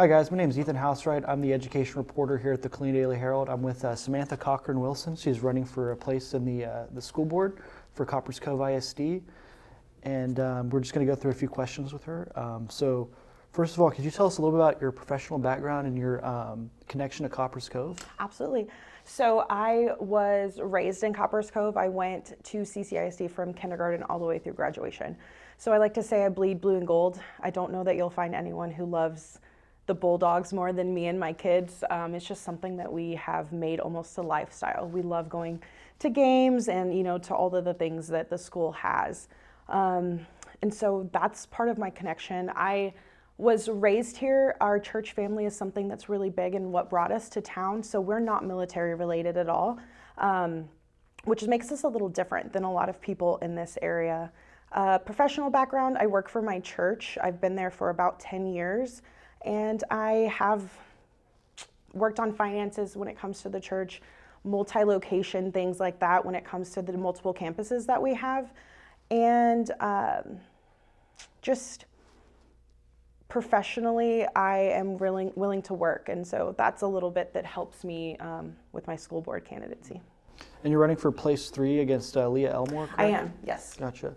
Hi guys, my name is Ethan Housewright. I'm the education reporter here at the Killeen Daily Herald. I'm with Samantha Cochran-Wilson. She's running for a place in the school board for Copperas Cove ISD, and we're just going to go through a few questions with her. So first of all, could you tell us a little bit about your professional background and your connection to Copperas Cove? Absolutely. So I was raised in Copperas Cove. I went to CCISD from kindergarten all the way through graduation. So I like to say I bleed blue and gold. I don't know that you'll find anyone who loves the Bulldogs more than me and my kids. It's just something that we have made almost a lifestyle. We love going to games and, to all of the things that the school has. And so that's part of my connection. I was raised here. Our church family is something that's really big and what brought us to town. So we're not military related at all, which makes us a little different than a lot of people in this area. Professional background, I work for my church. I've been there for about 10 years. And I have worked on finances when it comes to the church, multi-location, things like that when it comes to the multiple campuses that we have. And just professionally, I am willing to work. And so that's a little bit that helps me with my school board candidacy. And you're running for place 3 against Leah Elmore, correct? I am, yes. Gotcha.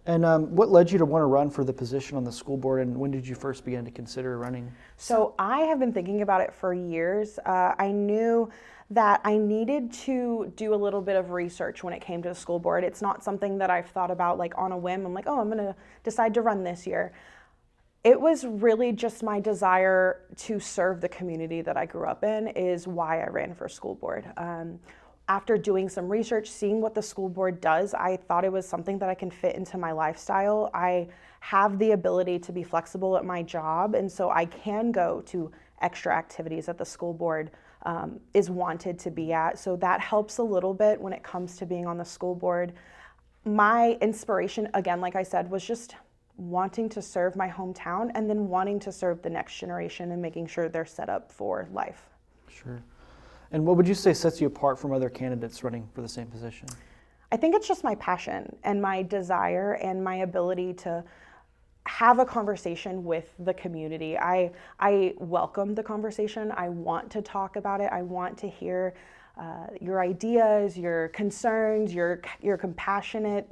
And what led you to want to run for the position on the school board, and when did you first begin to consider running? So I have been thinking about it for years. I knew that I needed to do a little bit of research when it came to the school board. It's not something that I've thought about like on a whim. I'm like, oh, I'm going to decide to run this year. It was really just my desire to serve the community that I grew up in is why I ran for school board. After doing some research, seeing what the school board does, I thought it was something that I can fit into my lifestyle. I have the ability to be flexible at my job, and so I can go to extra activities that the school board is wanted to be at. So that helps a little bit when it comes to being on the school board. My inspiration, again, like I said, was just wanting to serve my hometown and then wanting to serve the next generation and making sure they're set up for life. Sure. And what would you say sets you apart from other candidates running for the same position? I think it's just my passion and my desire and my ability to have a conversation with the community. I welcome the conversation. I want to talk about it. I want to hear your ideas, your concerns, your compassionate,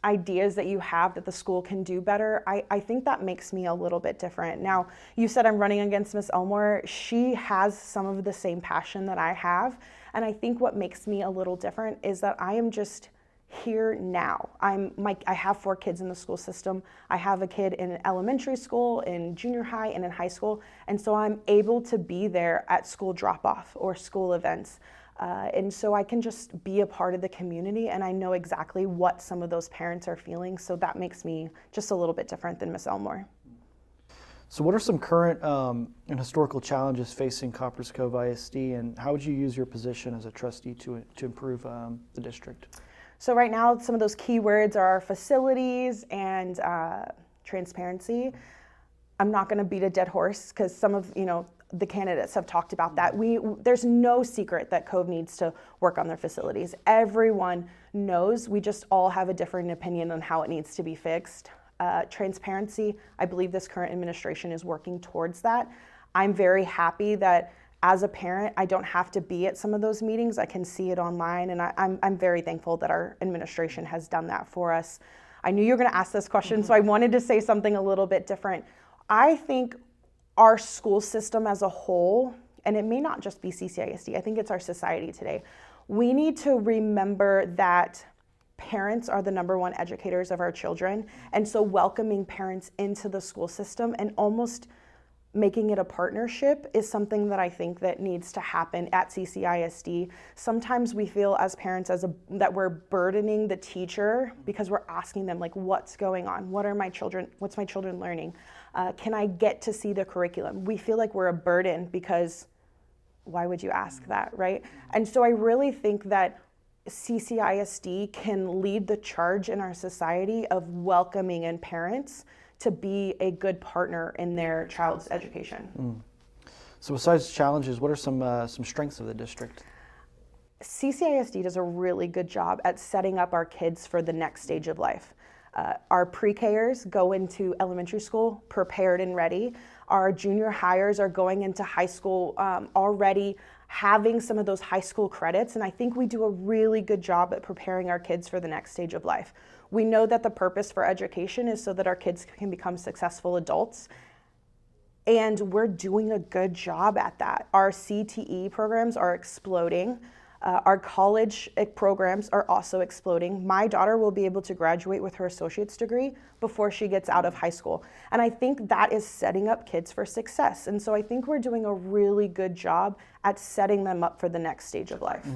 ideas that you have that the school can do better. I think that makes me a little bit different. Now, you said I'm running against Miss Elmore. She has some of the same passion that I have. And I think what makes me a little different is that I am just here now. I have 4 kids in the school system. I have a kid in elementary school, in junior high, and in high school. And so I'm able to be there at school drop-off or school events. And so I can just be a part of the community, and I know exactly what some of those parents are feeling. So that makes me just a little bit different than Miss Elmore. So what are some current and historical challenges facing Copperas Cove ISD, and how would you use your position as a trustee to improve the district? So right now, some of those key words are our facilities and transparency. I'm not going to beat a dead horse because some of, the candidates have talked about that. There's no secret that Cove needs to work on their facilities. Everyone knows. We just all have a different opinion on how it needs to be fixed. Transparency, I believe this current administration is working towards that. I'm very happy that as a parent, I don't have to be at some of those meetings. I can see it online, and I'm very thankful that our administration has done that for us. I knew you were going to ask this question, so I wanted to say something a little bit different. I think our school system as a whole, and it may not just be CCISD, I think it's our society today. We need to remember that parents are the #1 educators of our children, and so welcoming parents into the school system and almost making it a partnership is something that I think that needs to happen at CCISD. Sometimes we feel as parents that we're burdening the teacher because we're asking them like, what's going on? What's my children learning? Can I get to see the curriculum? We feel like we're a burden because why would you ask that, right? And so I really think that CCISD can lead the charge in our society of welcoming in parents to be a good partner in their child's education. So besides challenges, what are some strengths of the district? CCISD does a really good job at setting up our kids for the next stage of life. Our pre-Kers go into elementary school prepared and ready. Our junior hires are going into high school already having some of those high school credits, and I think we do a really good job at preparing our kids for the next stage of life. We know that the purpose for education is so that our kids can become successful adults, and we're doing a good job at that. Our CTE programs are exploding. Our college programs are also exploding. My daughter will be able to graduate with her associate's degree before she gets out of high school. And I think that is setting up kids for success. And so I think we're doing a really good job at setting them up for the next stage of life.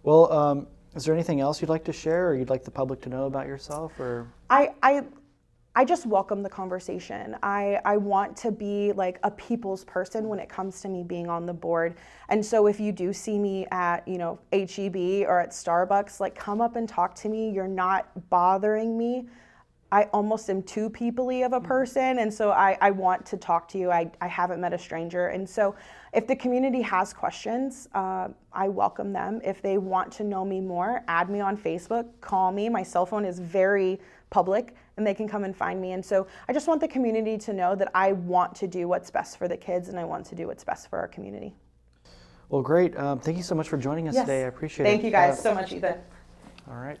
Well, is there anything else you'd like to share or you'd like the public to know about yourself? Or I just welcome the conversation. I want to be like a people's person when it comes to me being on the board. And so if you do see me at, HEB or at Starbucks, like come up and talk to me. You're not bothering me. I almost am too people-y of a person. And so I want to talk to you. I haven't met a stranger. And so if the community has questions, I welcome them. If they want to know me more, add me on Facebook, call me. My cell phone is very public and they can come and find me. And so I just want the community to know that I want to do what's best for the kids and I want to do what's best for our community. Well, great. Thank you so much for joining us today. I appreciate it. Thank you guys so much, Ethan. All right.